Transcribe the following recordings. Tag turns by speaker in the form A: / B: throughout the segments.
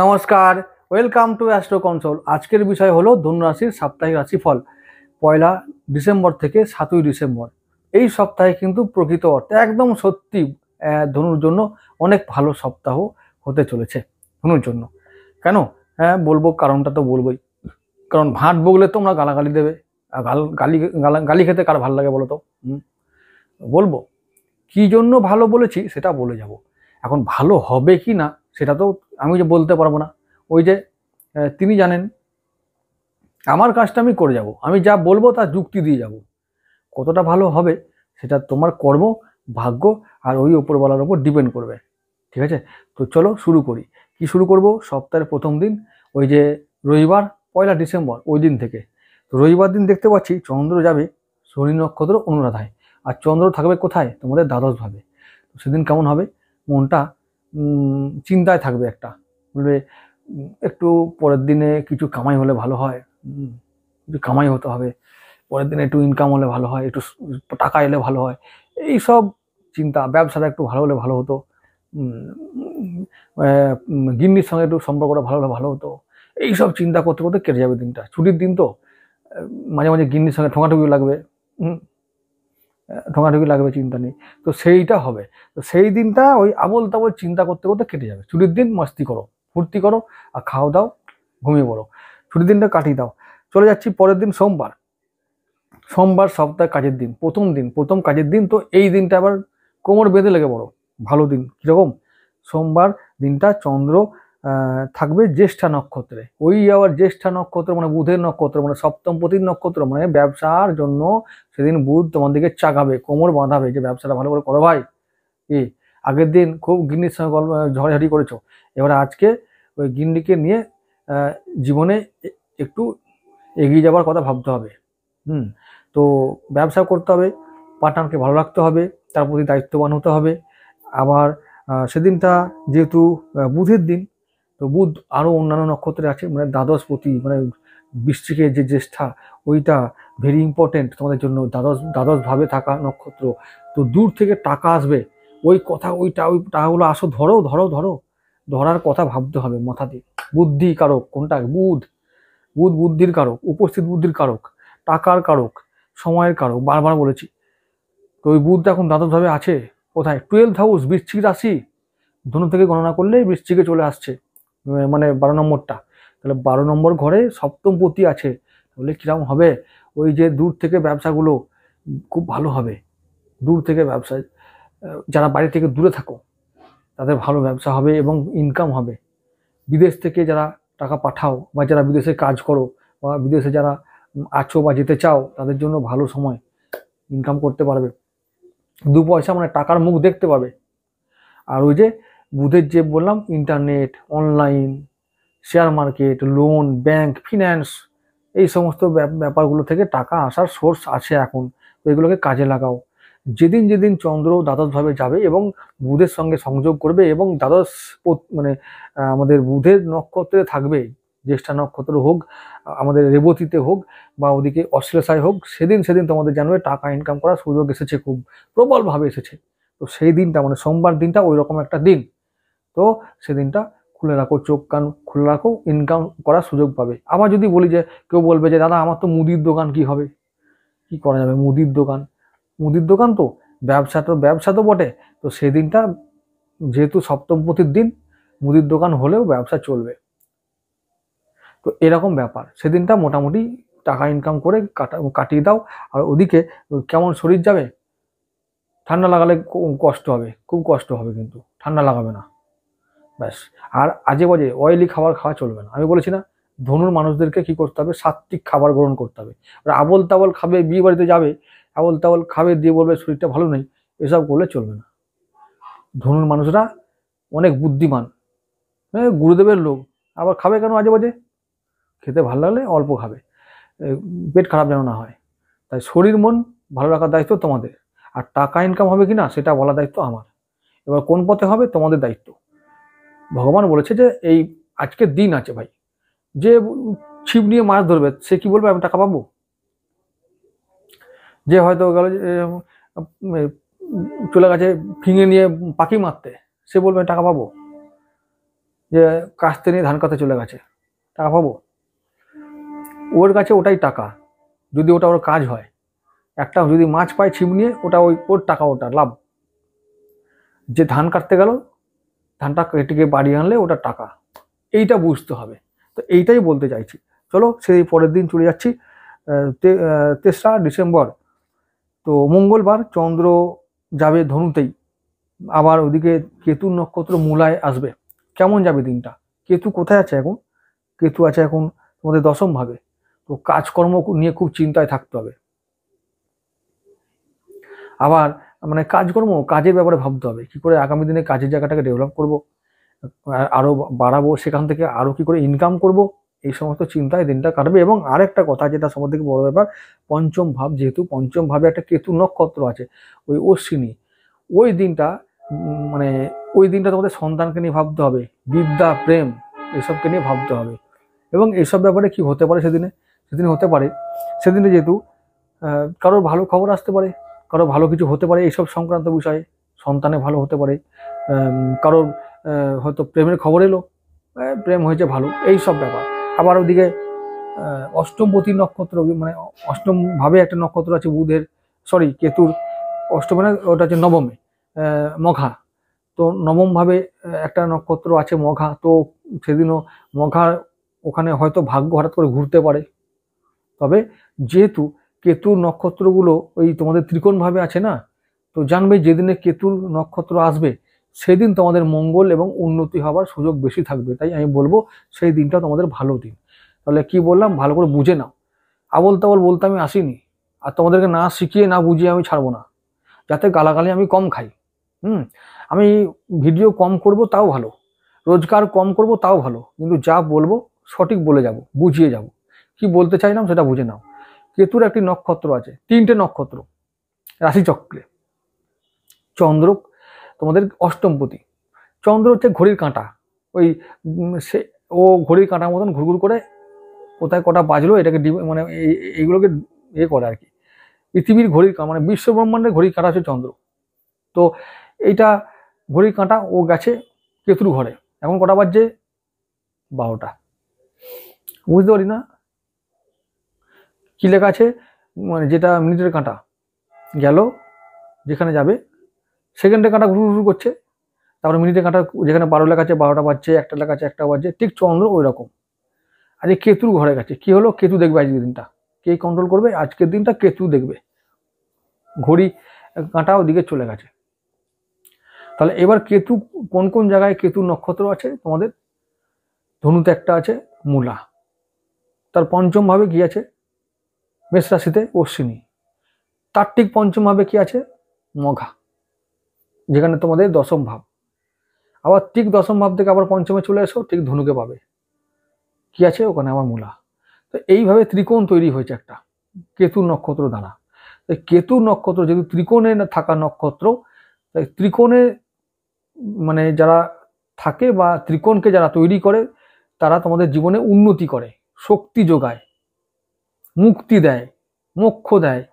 A: নমস্কার, welcome to astro console. আজকের বিষয় হলো ধনু রাশির সাপ্তাহিক রাশিফল 1 ডিসেম্বর থেকে 7 ডিসেম্বর। এই সপ্তাহে কিন্তু প্রকৃত অর্থে একদম সত্যি ধনুর জন্য অনেক ভালো সপ্তাহ হতে চলেছে ধনুর জন্য। কেন বলবো, কারণটা তো বলবোই। কারণ ভাট বগলে তোমরা গালাগালি দেবে, গালি খেতে কার ভালো লাগে বলো তো? বলবো কি জন্য ভালো বলেছি সেটা বলে যাব। এখন ভালো হবে কি না সেটা তো আমি যে বলতে পারবো না। ওই যে তিনি জানেন, আমার কাজটা আমি করে যাব, আমি যা বলবো তা যুক্তি দিয়ে যাব। কতটা ভালো হবে সেটা তোমার কর্ম, ভাগ্য আর ওই উপরওয়ালার উপর ডিপেন্ড করবে। ঠিক আছে, তো চলো শুরু করি। কি শুরু করব? সপ্তাহের প্রথম দিন, ওই যে রবিবার 1 ডিসেম্বর, ওই দিন থেকে। তো রবিবার দিন দেখতে পাচ্ছি চন্দ্র যাবে শনি নক্ষত্র অনুরাধায়, আর চন্দ্র থাকবে কোথায়? তোমাদের দ্বাদশ ভাবে। তো সেদিন কেমন হবে? মনটা চিন্তায় থাকবে, একটা বলবে একটু পরের দিনে কিছু কামাই হলে ভালো হয়, কিছু কামাই হতে হবে, পরের দিনে একটু ইনকাম হলে ভালো হয়, একটু টাকা এলে ভালো হয়, এই সব চিন্তা। ব্যবসাটা একটু ভালো হলে ভালো হতো, গিন্নির সঙ্গে একটু সম্পর্কটা ভালো হলে ভালো হতো, এইসব চিন্তা করতে করতে কেটে যাবে দিনটা। ছুটির দিন তো, মাঝে মাঝে গিন্নির সঙ্গে ঠোঙাঠুকি লাগবে, ঠোঙাঠুকি লাগবে, চিন্তা নেই। তো সেইটা হবে। তো সেই দিনটা ওই আবল তাবল চিন্তা করতে করতে কেটে যাবে। ছুটির দিন মস্তি করো, ফুর্তি করো, আর খাও দাও, ঘুমিয়ে পড়ো, ছুটির দিনটা কাটিয়ে দাও। চলে যাচ্ছি পরের দিন সোমবার। সোমবার সপ্তাহে কাজের দিন, প্রথম কাজের দিন। তো এই দিনটা আবার কোমর বেঁধে লেগে পড়ো, ভালো দিন। কিরকম? সোমবার দিনটা চন্দ্র থাকবে জ্যেষ্ঠা নক্ষত্রে। ওই আবার জ্যেষ্ঠা নক্ষত্র মানে বুধের নক্ষত্র, মানে সপ্তমপতির নক্ষত্র, মানে ব্যবসার জন্য সেদিন বুধ তোমার দিকে চাগাবে, কোমর বাঁধাবে যে ব্যবসাটা ভালো করে করো ভাই। কি আগের দিন খুব গিন্নির সঙ্গে ঝড়াঝাড়ি করেছো, এবার আজকে ওই গিন্নিকে নিয়ে জীবনে একটু এগিয়ে যাওয়ার কথা ভাবতে হবে। তো ব্যবসা করতে হবে, পার্টনারকে ভালো রাখতে হবে, তার প্রতি দায়িত্ববান হতে হবে। আবার সেদিনটা যেহেতু বুধের দিন, তো বুধ আরও অন্যান্য নক্ষত্রে আছে, মানে দ্বাদশপতি, মানে বৃশ্চিকের যে জ্যেষ্ঠা, ওইটা ভেরি ইম্পর্টেন্ট তোমাদের জন্য। দ্বাদশ ভাবে থাকা নক্ষত্র। তো দূর থেকে টাকা আসবে, ওই টাকাগুলো আসো, ধরো ধরো ধরো, ধরার কথা ভাবতে হবে মাথা দিয়ে। বুদ্ধি কারক কোনটা? বুধ বুদ্ধির কারক, উপস্থিত বুদ্ধির কারক, টাকার কারক, সময়ের কারক, বারবার বলেছি। তো ওই বুধ এখন দ্বাদশভাবে আছে কোথায়? 12th হাউস, বৃশ্চিক রাশি। ধনু থেকে গণনা করলে বৃশ্চিকে চলে আসছে, মানে 12 নম্বরটা। তাহলে 12 নম্বর ঘরে সপ্তমপতি আছে। তাহলে কিরকম হবে? ওই যে দূর থেকে ব্যবসাগুলো খুব ভালো হবে। দূর থেকে ব্যবসা, যারা বাড়ি থেকে দূরে থাকো তাদের ভালো ব্যবসা হবে এবং ইনকাম হবে। বিদেশ থেকে যারা টাকা পাঠাও, বা যারা বিদেশে কাজ করো, বা বিদেশে যারা আছো বা যেতে চাও, তাদের জন্য ভালো সময়, ইনকাম করতে পারবে, 2 পয়সা মানে টাকার মুখ দেখতে পাবে। আর ওই যে বুধের যে বললাম, internet, online, share market, loan, bank, finance, এই সমস্ত ব্যাপারগুলো থেকে টাকা আসার সোর্স আছে এখন। তো এগুলোকে কাজে লাগাও। যেদিন যেদিন চন্দ্র দ্বাদশভাবে যাবে এবং বুধের সঙ্গে সংযোগ করবে, এবং দ্বাদশ মানে আমাদের বুধের নক্ষত্রে থাকবে, জ্যেষ্ঠা নক্ষত্র হোক, আমাদের রেবতীতে হোক, বা ওদিকে অশ্লেষায় হোক, সেদিন তোমাদের জানবে টাকা ইনকাম করার সুযোগ এসেছে, খুব প্রবলভাবে এসেছে। তো সেই দিনটা মানে সোমবার দিনটা ওই রকম একটা দিন। তো সেদিনটা খুলে রাখো, চোখ কান খুলে রাখো, ইনকাম করার সুযোগ পাবে। আবার যদি বলি যে, কেউ বলবে যে দাদা আমার তো মুদির দোকান, কি হবে? কি করা যাবে? মুদির দোকান তো ব্যবসা তো বটে। তো সেদিনটা যেহেতু সপ্তমপতির দিন, মুদির দোকান হলেও ব্যবসা চলবে। তো এরকম ব্যাপার, সেদিনটা মোটামুটি টাকা ইনকাম করে কাটিয়ে দাও। আর ওদিকে কেমন শরীর যাবে? ঠান্ডা লাগালে কষ্ট হবে, খুব কষ্ট হবে, কিন্তু ঠান্ডা লাগাবে না, ব্যাস। আর আজে বাজে অয়েলি খাবার খাওয়া চলবে না। আমি বলেছি না, ধনুর মানুষদেরকে কি করতে হবে? সাত্বিক খাবার গ্রহণ করতে হবে। ওরা আবল তাবল খাবে, বিয়ে বাড়িতে যাবে, আবল তাবল খাবে, দিয়ে বলবে শরীরটা ভালো নেই, এসব করলে চলবে না। ধনুর মানুষরা অনেক বুদ্ধিমান, গুরুদেবের লোক, আবার খাবে কেন আজে বাজে? খেতে ভালো লাগলে অল্প খাবে, পেট খারাপ যেন না হয়। তাই শরীর মন ভালো রাখার দায়িত্ব তোমাদের, আর টাকা ইনকাম হবে কিনা সেটা বলার দায়িত্ব আমার। এবার কোন পথে হবে তোমাদের দায়িত্ব। ভগবান বলেছে যে এই আজকের দিন আছে ভাই, যে ছিপ নিয়ে মাছ ধরবে সে কি বলবে আমি টাকা পাবো? যে হয়তো গেল চলে গেছে ফিঙে নিয়ে পাখি মারতে, সে বলবে টাকা পাবো? যে কাস্তে নিয়ে ধান কাটতে চলে গেছে, টাকা পাবো? ওর কাছে ওটাই টাকা, যদি ওটা ওর কাজ হয়। একটা যদি মাছ পায় ছিপ নিয়ে, ওটা ওর টাকা, ওটা লাভ। যে ধান কাটতে গেল, ধানটা কেটে বাড়ি আনলে ওটা টাকা, এইটা বুঝতে হবে। তো এইটাই বলতে চাইছি। চলো সেই পরের দিন চলে যাচ্ছি 3রা ডিসেম্বর। তো মঙ্গলবার চন্দ্র যাবে ধনুতেই, আবার ওদিকে কেতু নক্ষত্র মূলায় আসবে। কেমন যাবে দিনটা? কেতু কোথায় আছে এখন? কেতু আছে এখন তোমাদের 10ম ভাবে। তো কাজকর্ম নিয়ে খুব চিন্তায় থাকতে হবে। আবার মানে কাজকর্ম, কাজের ব্যাপারে ভাবতে হবে, কি করে আগামী দিনে কাজের জায়গাটাকে ডেভেলপ করব, আরো বাড়াবো, সেখান থেকে আরো কি করে ইনকাম করব, এই সমস্ত চিন্তায় দিনটা কাটবে। এবং আরেকটা কথা যেটা সবার থেকে বড় ব্যাপার, পঞ্চম ভাব, যেহেতু পঞ্চম ভাবে একটা কেতু নক্ষত্র আছে, ওই অশ্বিনী, ওই দিনটা মানে ওই দিনটা তোমাদের সন্তানকে নিয়ে ভাবতে হবে, বিদ্যা প্রেম এসবকে নিয়ে ভাবতে হবে। এবং এইসব ব্যাপারে কি হতে পারে সেদিনে হতে পারে, সেদিনে যেহেতু কারোর ভালো খবর আসতে পারে, কারো ভালো কিছু হতে পারে এইসব সংক্রান্ত বিষয়ে, সন্তানে ভালো হতে পারে, কারোর হয়তো প্রেমের খবর এলো, প্রেম হয়েছে ভালো, এই সব ব্যাপার। আবার ওদিকে অষ্টমপতি নক্ষত্র, মানে অষ্টম ভাবে একটা নক্ষত্র আছে বুধের, সরি কেতুর, অষ্টমে না, ওটা হচ্ছে নবমে, মঘা। তো নবম ভাবে একটা নক্ষত্র আছে মঘা, তো সেদিনও মঘা ওখানে হয়তো ভাগ্য হঠাৎ করে ঘুরতে পারে। তবে যেহেতু কেতুর নক্ষত্রগুলো ওই তোমাদের ত্রিকোণ ভাবে আছে না, তো জানবে যেদিনে কেতুর নক্ষত্র আসবে সেদিন তোমাদের মঙ্গল এবং উন্নতি হওয়ার সুযোগ বেশি থাকবে। তাই আমি বলবো সেই দিনটা তোমাদের ভালো দিন। তাহলে কি বললাম ভালো করে বুঝে নাও। আবল তাবল বলতে আমি আসিনি, আর তোমাদেরকে না শিখিয়ে না বুঝিয়ে আমি ছাড়বো না, যাতে গালাগালি আমি কম খাই। আমি ভিডিও কম করব তাও ভালো, রোজগার কম করব তাও ভালো, কিন্তু যা বলবো সঠিক বলে যাব, বুঝিয়ে যাব। কি বলতে চাইলাম সেটা বুঝে নাও। কেতুর একটি নক্ষত্র আছে, 3টে নক্ষত্র রাশিচক্রে। চন্দ্র তোমাদের অষ্টমপতি। চন্দ্র হচ্ছে ঘড়ির কাঁটা, ওই সে ও ঘড়ির কাঁটার মতন ঘুরঘুর করে কোথায় কটা বাজলো এটাকে মানে এইগুলোকে ইয়ে করে আর কি। পৃথিবীর ঘড়ির মানে বিশ্ব ব্রহ্মাণ্ডের ঘড়ির কাঁটা হচ্ছে চন্দ্র। তো এইটা ঘড়ির কাঁটা, ও গেছে কেতুর ঘরে। এখন কটা বাজছে? 12টা। বুঝতে পারি না কি লেখা আছে, মানে যেটা মিনিটের কাঁটা গেল যেখানে যাবে, সেকেন্ডের কাঁটা ঘুরু ঘুরু করছে, তারপরে মিনিটের কাঁটা যেখানে 12 লেখা আছে 12টা বাজছে, 1টা লেখা আছে 1টা বাজছে, ঠিক চন্দ্র ওই রকম। আজকে কেতুর ঘরে গেছে, কি হলো? কেতু দেখবে আজকের দিনটা, কে কন্ট্রোল করবে আজকের দিনটা? কেতু দেখবে, ঘড়ি কাঁটা ওদিকে চলে গেছে। তাহলে এবার কেতু কোন কোন জায়গায় কেতু নক্ষত্র আছে তোমাদের? ধনুতে একটা আছে মূলা, তার পঞ্চম ভাবে কি আছে? মেষ রাশিতে অশ্বিনী, তার ঠিক পঞ্চম ভাবে কি আছে? মঘা, যেখানে তোমাদের 10ম ভাব। আবার ঠিক 10ম ভাব থেকে আবার পঞ্চমে চলে এসো, ঠিক ধনুকে পাবে কি আছে ওখানে? আমার মূলা। তো এইভাবে ত্রিকোণ তৈরি হয়েছে একটা কেতু নক্ষত্র দ্বারা। তাই কেতু নক্ষত্র যেহেতু ত্রিকোণে থাকা নক্ষত্র, তাই ত্রিকোণে মানে যারা থাকে বা ত্রিকোণকে যারা তৈরি করে, তারা তোমাদের জীবনে উন্নতি করে, শক্তি যোগায়, মুক্তি দেয়, মোক্ষ দেয়।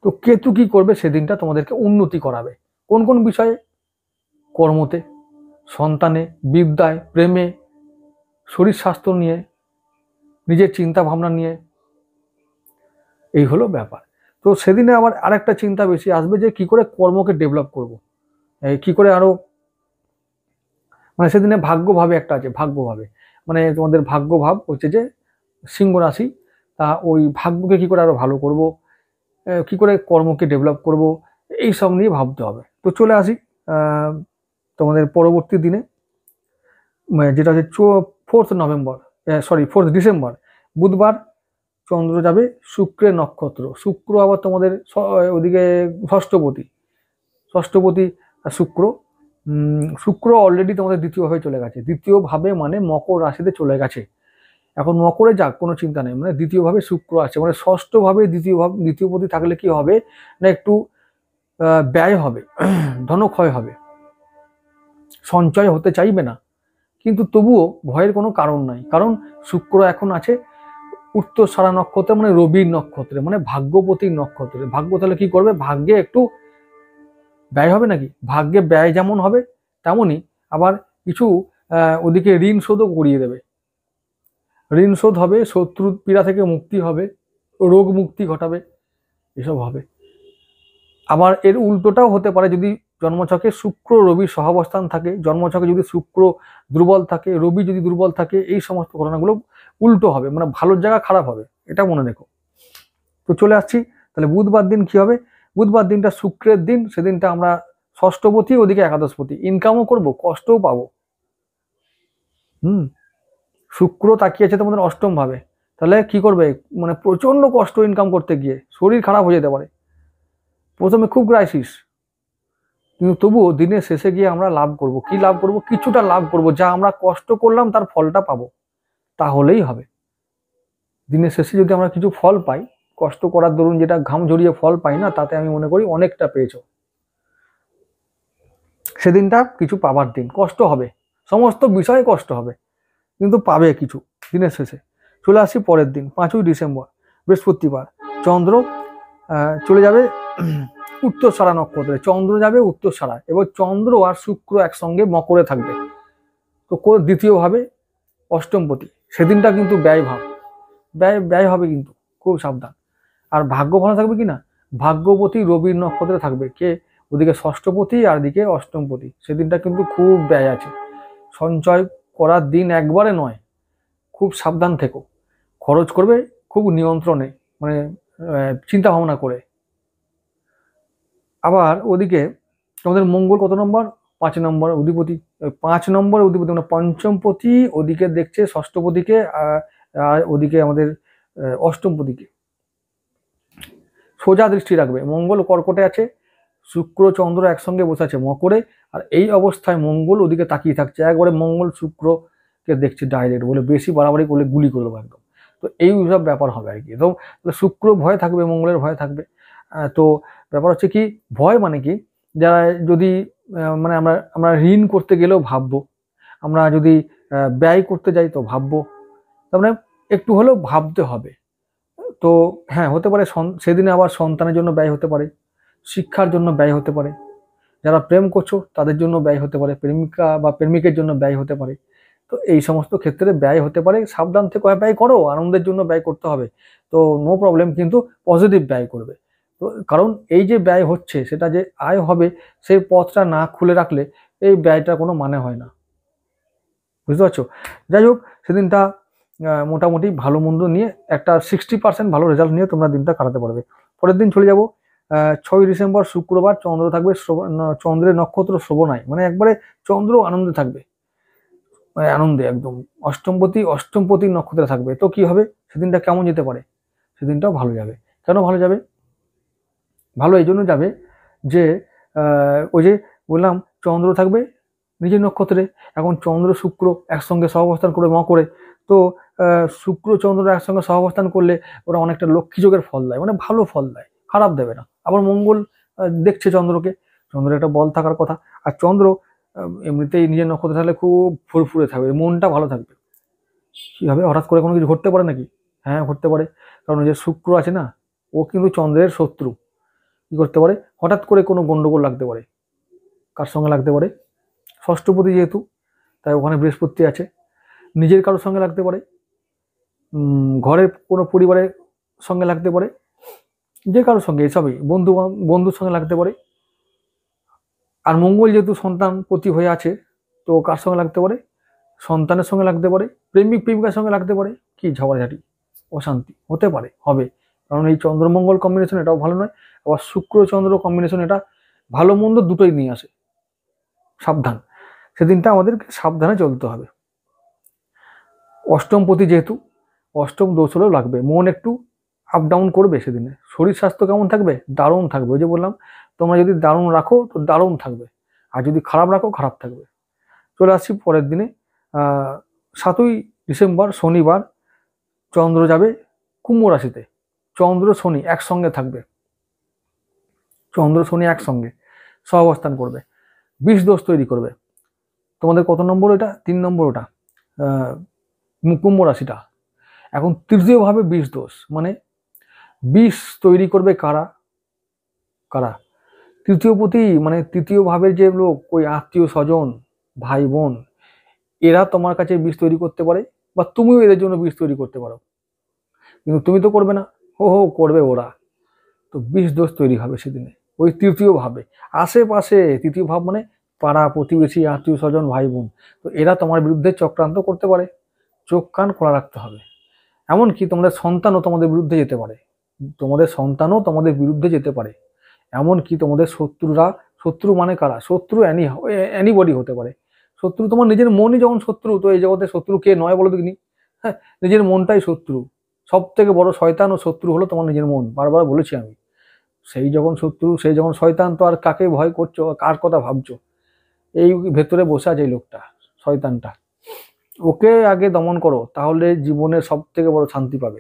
A: তো কেতু কি করবে? সেদিনটা তোমাদেরকে উন্নতি করাবে। কোন কোন বিষয়ে? কর্মতে, সন্তানে, বিদ্যায়, প্রেমে, শরীর স্বাস্থ্য নিয়ে, নিজের চিন্তা ভাবনা নিয়ে, এই হলো ব্যাপার। তো সেদিনে আবার আরেকটা চিন্তা বেশি আসবে যে কি করে কর্মকে ডেভেলপ করব, কি করে আরো, মানে সেদিনে ভাগ্যভাবে একটা আছে, ভাগ্যভাবে মানে তোমাদের ভাগ্যভাব হচ্ছে যে সিংহ রাশি, তা ওই ভাগ্যকে কি করে আরো ভালো করব, কি করে কর্মকে ডেভেলপ করব, এই সব নিয়ে ভাবতে হবে। তো চলে আসি তোমাদের পরবর্তী দিনে, যেটা হচ্ছে 4 ডিসেম্বর, বুধবার চন্দ্র যাবে শুক্রের নক্ষত্র। শুক্র আবার তোমাদের ওদিকে ষষ্ঠপতি শুক্র। শুক্র অলরেডি তোমাদের দ্বিতীয় ভাবে চলে গেছে, দ্বিতীয় ভাবে মানে মকর রাশিতে চলে গেছে। এখন মকরে যাক, কোনো চিন্তা নেই, মানে দ্বিতীয়ভাবে শুক্র আছে, মানে ষষ্ঠভাবে দ্বিতীয়পতি থাকলে কি হবে না, একটু ব্যয় হবে, ধনক্ষয় হবে, সঞ্চয় হতে চাইবে না, কিন্তু তবুও ভয়ের কোনো কারণ নাই, কারণ শুক্র এখন আছে উত্তরসারা নক্ষত্রে, মানে রবির নক্ষত্রে, মানে ভাগ্যপতির নক্ষত্রে। ভাগ্য তাহলে কি করবে, ভাগ্যে একটু ব্যয় হবে নাকি, ভাগ্যে ব্যয় যেমন হবে তেমনই আবার কিছু ওদিকে ঋণ শোধও করিয়ে দেবে, ঋণ শোধ হবে, শত্রু পীড়া থেকে মুক্তি হবে, রোগ মুক্তি ঘটাবে, এসব হবে। আবার এর উল্টোটাও হতে পারে, যদি জন্মছকে শুক্র রবির সহাবস্থান থাকে, জন্মছকে যদি শুক্র দুর্বল থাকে, রবি যদি দুর্বল থাকে, এই সমস্ত ঘটনাগুলো উল্টো হবে, মানে ভালোর জায়গা খারাপ হবে, এটা মনে রেখো। তো চলে আসছি, তাহলে বুধবার দিন কি হবে, বুধবার দিনটা শুক্রের দিন, সেদিনটা আমরা ষষ্ঠপতি ওদিকে একাদশপতি, ইনকামও করব, কষ্টও পাবো। শুক্র তাকিয়েছে তোমাদের অষ্টম ভাবে, তাহলে কি করবে, মানে প্রচন্ড কষ্ট ইনকাম করতে গিয়ে শরীর খারাপ হয়ে যেতে পারে, প্রথমে খুব ক্রাইসিস, কিন্তু তবুও দিনের শেষে গিয়ে আমরা লাভ করব, কি লাভ করব, কিছুটা লাভ করব, যা আমরা কষ্ট করলাম তার ফলটা পাবো, তাহলেই হবে। দিনের শেষে যদি আমরা কিছু ফল পাই, কষ্ট করার দরুন যেটা ঘাম ঝরিয়ে ফল পাই না, তাতে আমি মনে করি অনেকটা পেয়েছো। সেদিনটা কিছু পাবার দিন, কষ্ট হবে, সমস্ত বিষয়ে কষ্ট হবে, কিন্তু পাবে কিছু দিনের শেষে। চলে আসি পরের দিন 5ই ডিসেম্বর, বৃহস্পতিবার, চন্দ্র চলে যাবে উত্তরসারা নক্ষত্রে, চন্দ্র যাবে উত্তরসারা, এবং চন্দ্র আর শুক্র একসঙ্গে মকরে থাকবে, তো দ্বিতীয়ভাবে অষ্টমপতি, সেদিনটা কিন্তু ব্যয় হবে, কিন্তু খুব সাবধান। আর ভাগ্য ভালো থাকবে কি না, ভাগ্যপতি রবির নক্ষত্রে থাকবে, কে ওদিকে ষষ্ঠপতি আর দিকে অষ্টমপতি, সেদিনটা কিন্তু খুব ব্যয় আছে, সঞ্চয় করার দিন একবারে নয়, খুব সাবধান থেকো, খরচ করবে খুব নিয়ন্ত্রণে, মানে চিন্তা ভাবনা করে। আবার ওদিকে তোমাদের মঙ্গল কত নম্বর, 5 নম্বর অধিপতি, 5 নম্বর অধিপতি মানে পঞ্চমপতি ওদিকে দেখছে ষষ্ঠপতিকে, আর ওদিকে আমাদের অষ্টমপতিকে সোজা দৃষ্টি রাখবে। মঙ্গল কর্কটে আছে, শুক্র চন্দ্র একসঙ্গে বসে আছে মকরে, আর এই অবস্থায় মঙ্গল ওদিকে তাকিয়ে থাকছে, একবারে মঙ্গল শুক্রকে দেখছে ডাইরেক্ট, বলে বেশি বাড়াবাড়ি করলে গুলি করে দেবো একদম। তো এই সব ব্যাপার হবে আর কি। তো শুক্র ভয় থাকবে, মঙ্গলের ভয় থাকবে। তো ব্যাপার হচ্ছে কি, ভয় মানে কি, যারা যদি মানে আমরা ঋণ করতে গেলেও ভাববো, আমরা যদি ব্যয় করতে যাই তো ভাববো, তার মানে একটু হলেও ভাবতে হবে। তো হ্যাঁ, হতে পারে সেদিনে আবার সন্তানের জন্য ব্যয় হতে পারে, শিক্ষার জন্য ব্যয় হতে পারে, যারা প্রেম করছো তাদের জন্য ব্যয় হতে পারে, প্রেমিকা বা প্রেমিকের জন্য ব্যয় হতে পারে। তো এই সমস্ত ক্ষেত্রে ব্যয় হতে পারে, সাবধান থেকে ব্যয় করো, আনন্দের জন্য ব্যয় করতে হবে, তো নো প্রবলেম, কিন্তু পজিটিভ ব্যয় করবে। তো কারণ এই যে ব্যয় হচ্ছে, সেটা যে আয় হবে, সেই পথটা না খুলে রাখলে এই ব্যয়টার কোনো মানে হয় না, বুঝতে পারছো। যাই হোক, সেদিনটা মোটামুটি ভালো মন্দ নিয়ে একটা 60% ভালো রেজাল্ট নিয়ে তোমরা দিনটা কাটাতে পারবে। পরের দিন চলে যাবো 6ই ডিসেম্বর শুক্রবার, চন্দ্র থাকবে চন্দ্রের নক্ষত্র শ্রবণায়, মানে একবারে চন্দ্র আনন্দে থাকবে, মানে আনন্দে একদম, অষ্টমপতির নক্ষত্রে থাকবে। তো কি হবে সেদিনটা, কেমন যেতে পারে, সেদিনটাও ভালো যাবে। কেন ভালো যাবে, ভালো এই জন্য যাবে যে ওই যে বললাম চন্দ্র থাকবে নিজের নক্ষত্রে, এখন চন্দ্র শুক্র একসঙ্গে সহাবস্থান করে করে, তো শুক্র চন্দ্র একসঙ্গে সহাবস্থান করলে ওরা অনেকটা লক্ষ্মী যোগের ফল দেয়, মানে ভালো ফল দেয়, খারাপ দেবে না। আবার মঙ্গল দেখছে চন্দ্রকে, চন্দ্রের একটা বল থাকার কথা, আর চন্দ্র এমনিতেই নিজের নক্ষত্রে থাকলে খুব ফুরফুরে থাকবে, মনটা ভালো থাকবে। কি হবে, হঠাৎ করে কোনো কিছু ঘটতে পারে নাকি, হ্যাঁ ঘটতে পারে, কারণ যে শুক্র আছে না, ও কিন্তু চন্দ্রের শত্রু, কি করতে পারে, হঠাৎ করে কোনো গন্ডগোল লাগতে পারে, কার সঙ্গে লাগতে পারে, ষষ্ঠপতি যেহেতু, তাই ওখানে বৃহস্পতি আছে, নিজের কারোর সঙ্গে লাগতে পারে, ঘরের কোনো পরিবারের সঙ্গে লাগতে পারে, যে কারোর সঙ্গে, এসবই বন্ধুর সঙ্গে লাগতে পারে। আর মঙ্গল যেহেতু সন্তান প্রতি হয়ে আছে, তো কার সঙ্গে লাগতে পারে, সন্তানের সঙ্গে লাগতে পারে, প্রেমিকার সঙ্গে লাগতে পারে, কি ঝগড়াঝাটি অশান্তি হতে পারে, হবে, কারণ এই চন্দ্রমঙ্গল কম্বিনেশন এটাও ভালো নয়, আবার শুক্র চন্দ্র কম্বিনেশন এটা ভালো মন্দ দুটোই নিয়ে আসে, সাবধান, সেদিনটা আমাদেরকে সাবধানে চলতে হবে। অষ্টমপতি যেহেতু, অষ্টম দোষ হলেও লাগবে, মন একটু আপ ডাউন করবে সেদিনে। শরীর স্বাস্থ্য কেমন থাকবে, দারুণ থাকবে, ওই যে বললাম, তোমরা যদি দারুণ রাখো তো দারুণ থাকবে, আর যদি খারাপ রাখো খারাপ থাকবে। চলে আসছি পরের দিনে 7ই ডিসেম্বর শনিবার, চন্দ্র যাবে কুম্ভ রাশিতে, চন্দ্র শনি একসঙ্গে থাকবে, চন্দ্র শনি একসঙ্গে সহাবস্থান করবে, বিষ দোষ তৈরি করবে। তোমাদের কত নম্বর? এটা 3 নম্বর। ওটা কুম্ভ রাশিটা এখন তৃতীয়ভাবে বিষ দোষ, মানে বিষ তৈরি করবে কারা কারা? তৃতীয় পতি, মানে তৃতীয় ভাবের যে লোক, ওই আত্মীয় স্বজন, ভাই বোন, এরা তোমার কাছে বিষ তৈরি করতে পারে, বা তুমিও এদের জন্য বিষ তৈরি করতে পারো, কিন্তু তুমি তো করবে না, করবে ওরা। তো বিষ দোষ তৈরি হবে সেদিনে ওই তৃতীয় ভাবে। আশেপাশে তৃতীয় ভাব মানে পাড়া প্রতিবেশী, আত্মীয় স্বজন, ভাই বোন, তো এরা তোমার বিরুদ্ধে চক্রান্ত করতে পারে। চোখ কান খোলা রাখতে হবে। এমনকি তোমাদের সন্তানও তোমাদের বিরুদ্ধে যেতে পারে, তোমাদের সন্তানও তোমাদের বিরুদ্ধে যেতে পারে। এমনকি তোমাদের শত্রুরা, শত্রু মানে কারা? শত্রু অ্যানিবডি হতে পারে। শত্রু তোমার নিজের মনই যখন শত্রু, তো এই জগতে শত্রু কে নয় বলো দেখিনি? হ্যাঁ, নিজের মনটাই শত্রু। সব থেকে বড় শয়তান ও শত্রু হলো তোমার নিজের মন, বারবার বলেছি আমি। সেই যখন শত্রু, সেই যখন শয়তান, তো আর কাকে ভয় করছো, কার কথা ভাবছো? এই ভেতরে বসে আছে এই লোকটা, শয়তানটা। ওকে আগে দমন করো, তাহলে জীবনে সব থেকে বড় শান্তি পাবে,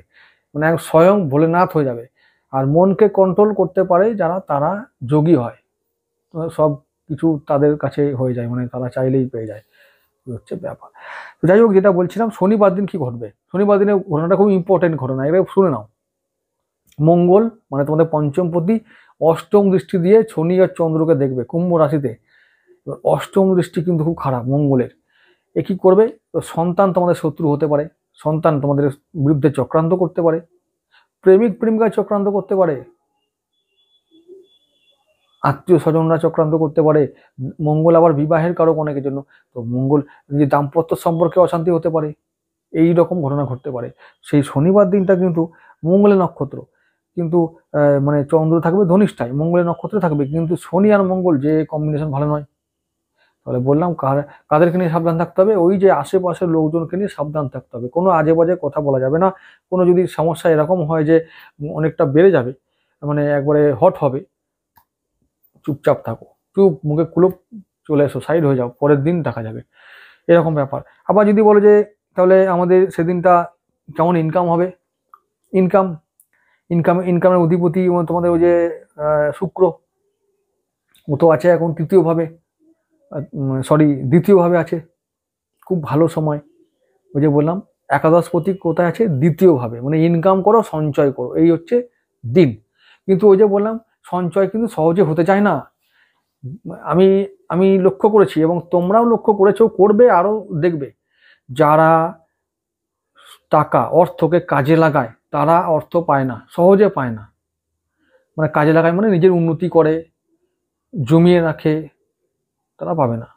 A: মানে স্বয়ং ভোলেনাথ হয়ে যাবে। আর মনকে কন্ট্রোল করতে পারে যারা, তারা যোগী হয়, সব কিছু তাদের কাছে হয়ে যায়, মানে তারা চাইলেই পেয়ে যায়, হচ্ছে ব্যাপার। তো যাই হোক, যেটা বলছিলাম, শনিবার দিন কি ঘটবে? শনিবার দিনে ঘটনাটা খুব ইম্পর্টেন্ট ঘটনা, এটা শুনে নাও। মঙ্গল মানে তোমাদের পঞ্চমপতি অষ্টম দৃষ্টি দিয়ে শনি আর চন্দ্রকে দেখবে কুম্ভ রাশিতে। অষ্টম দৃষ্টি কিন্তু খুব খারাপ মঙ্গলের। এ কি করবে? তো সন্তান তোমাদের শত্রু হতে পারে, সন্তান তোমাদের বিরুদ্ধে চক্রান্ত করতে পারে, প্রেমিক প্রেমিকায় চক্রান্ত করতে পারে, আত্মীয় স্বজনরা চক্রান্ত করতে পারে। মঙ্গল আবার বিবাহের কারক অনেকের জন্য, তো মঙ্গল যে দাম্পত্য সম্পর্কে অশান্তি হতে পারে, এই রকম ঘটনা ঘটতে পারে। সেই শনিবার দিনটা কিন্তু মঙ্গলের নক্ষত্র, কিন্তু মানে চন্দ্র থাকবে ধনিষ্ঠায়, মঙ্গলের নক্ষত্রে থাকবে, কিন্তু শনি আর মঙ্গল যে কম্বিনেশন ভালো নয়। তাহলে বললাম কাদেরকে নিয়ে সাবধান থাকতে হবে? ওই যে আশেপাশের লোকজনকে নিয়ে সাবধান থাকতে হবে, কোনো আজে বাজে কথা বলা যাবে না। কোনো যদি সমস্যা এরকম হয় যে অনেকটা বেড়ে যাবে, মানে একবারে হট হবে, চুপচাপ থাকো, চুপ মুখে কুলুপ, চলে এসো, সাইড হয়ে যাও, পরের দিন দেখা যাবে, এরকম ব্যাপার। আবার যদি বলো যে তাহলে আমাদের সেদিনটা কেমন ইনকাম হবে, ইনকাম ইনকামের অধিপতি তোমাদের ওই যে শুক্র, ও তো আছে এখন তৃতীয়ভাবে, দ্বিতীয়ভাবে আছে, খুব ভালো সময়। ওই যে বললাম একাদশপতি কোথায় আছে? দ্বিতীয়ভাবে, মানে ইনকাম করো, সঞ্চয় করো, এই হচ্ছে দিন। কিন্তু ওই যে বললাম সঞ্চয় কিন্তু সহজে হতে চায় না। আমি আমি লক্ষ্য করেছি, এবং তোমরাও লক্ষ্য করেছো, করবে, আরো দেখবে, যারা টাকা অর্থকে কাজে লাগায় তারা অর্থ পায় না, সহজে পায় না। মানে কাজে লাগায় মানে নিজের উন্নতি করে, জমিয়ে রাখে, তারা পাবে না।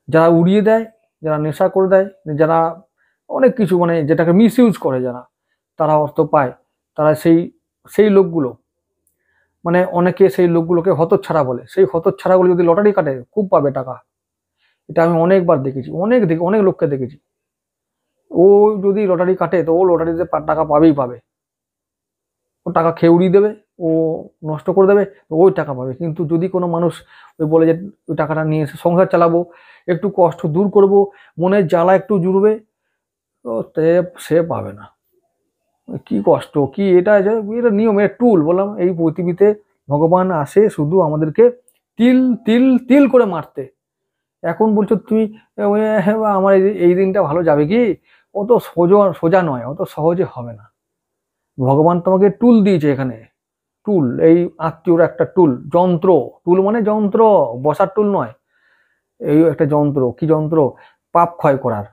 A: যারা উড়িয়ে দেয়, যারা নেশা করে দেয়, যারা অনেক কিছু, মানে যেটাকে মিস ইউজ করে যারা, তারা অর্থ পায়। তারা সেই সেই লোকগুলো, মানে অনেকে সেই লোকগুলোকে হতচ্ছাড়া বলে, সেই হতচ্ছাড়াগুলো যদি লটারি কাটে খুব পাবে টাকা। এটা আমি অনেকবার দেখেছি, অনেক লোককে দেখেছি। ও যদি লটারি কাটে তো ও লটারিতে টাকা পাবেই পাবে, ও টাকা খেয়ে উড়িয়ে দেবে, ও নষ্ট করে দেবে, ওই টাকা পাবে। কিন্তু যদি কোনো মানুষ ওই বলে যে ওই টাকাটা নিয়ে এসে সংসার চালাবো, একটু কষ্ট দূর করব, মনের জ্বালা একটু জুড়বে, তো সে পাবে না। কি কষ্ট, কি এটা নিয়ম, এটা টুল। বললাম এই পৃথিবীতে ভগবান আসে শুধু আমাদেরকে তিল তিল তিল করে মারতে। এখন বলছো তুমি আমার এই দিনটা ভালো যাবে কি? অত সোজা নয়, অত সহজে হবে না। ভগবান তোমাকে টুল দিয়েছে এখানে, টুল, এই আত্মীয়র একটা টুল, যন্ত্র। টুল মানে যন্ত্র, বসার টুল নয়, এই একটা যন্ত্র। কি যন্ত্র? পাপ ক্ষয় করার।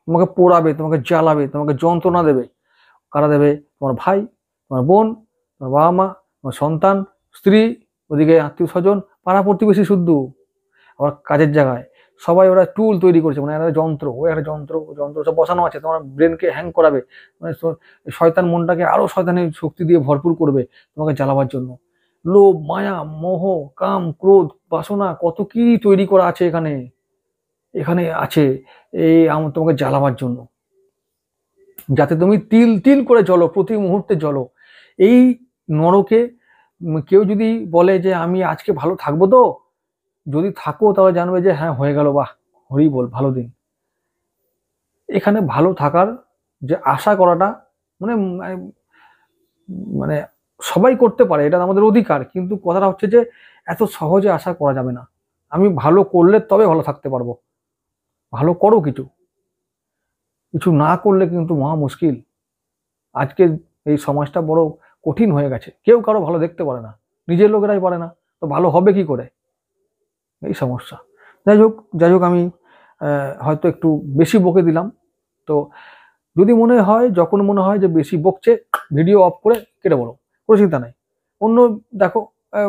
A: তোমাকে পোড়াবে, তোমাকে জ্বালাবে, তোমাকে যন্ত্রণা দেবে। কারা দেবে? তোমার ভাই, তোমার বোন, তোমার বাবা মা, তোমার সন্তান, স্ত্রী, ওদিকে আত্মীয় স্বজন, পাড়া প্রতিবেশী, শুদ্ধ, আবার কাজের জায়গায় সবাই ওরা টুল তৈরি করেছে, মানে একটা যন্ত্র, ওই একটা যন্ত্র, যন্ত্র সব বসানো আছে, তোমার ব্রেনকে হ্যাং করাবে, মানে শয়তান মনটাকে আরো শয়তানের শক্তি দিয়ে ভরপুর করবে তোমাকে জ্বালাবার জন্য। লোভ, মায়া, মোহ, কাম, ক্রোধ, বাসনা, কত কি তৈরি করা আছে এখানে, এখানে আছে, এই তোমাকে জ্বালাবার জন্য, যাতে তুমি তিল তিল করে জ্বলো, প্রতি মুহূর্তে জ্বলো। এই নরকে কেউ যদি বলে যে আমি আজকে ভালো থাকবো, তো যদি থাকো তাহলে জানবে যে হ্যাঁ হয়ে গেল, বাহ, হরি বল, ভালো দিন। এখানে ভালো থাকার যে আশা করাটা মানে মানে সবাই করতে পারে, এটা আমাদের অধিকার, কিন্তু কথাটা হচ্ছে যে এত সহজে আশা করা যাবে না। আমি ভালো করলে তবে ভালো থাকতে পারবো। ভালো করো, কিছু কিছু না করলে কিন্তু মহা মুশকিল। আজকে এই সমাজটা বড় কঠিন হয়ে গেছে, কেউ কারো ভালো দেখতে পারে না, নিজের লোকেরাই পারে না, তো ভালো হবে কি করে, এই সমস্যা। যাই হোক আমি হয়তো একটু বেশি বকে দিলাম। তো যদি মনে হয়, যখন মনে হয় যে বেশি বকছে, ভিডিও অফ করে কেটে বলো, কোনো চিন্তা নাই। অন্য দেখো,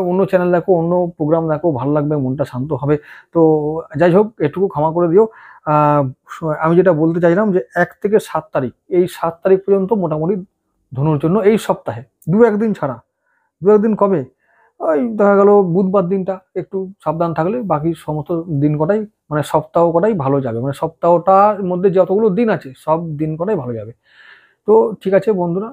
A: অন্য চ্যানেল দেখো, অন্য প্রোগ্রাম দেখো, ভালো লাগবে, মনটা শান্ত হবে। তো যাই হোক, এটুকু ক্ষমা করে দিও। আহ, আমি যেটা বলতে চাইলাম যে 1 থেকে 7 তারিখ, এই 7 তারিখ পর্যন্ত মোটামুটি ধনুর জন্য, এই সপ্তাহে 2-1 দিন ছাড়া, 2-1 দিন কবে, ওই দেখা গেল বুধবার দিনটা একটু সাবধান থাকলে বাকি সমস্ত দিন কটাই, মানে সপ্তাহ কটাই ভালো যাবে, মানে সপ্তাহটার মধ্যে যতগুলো দিন আছে সব দিন কটাই ভালো যাবে। তো ঠিক আছে বন্ধুরা,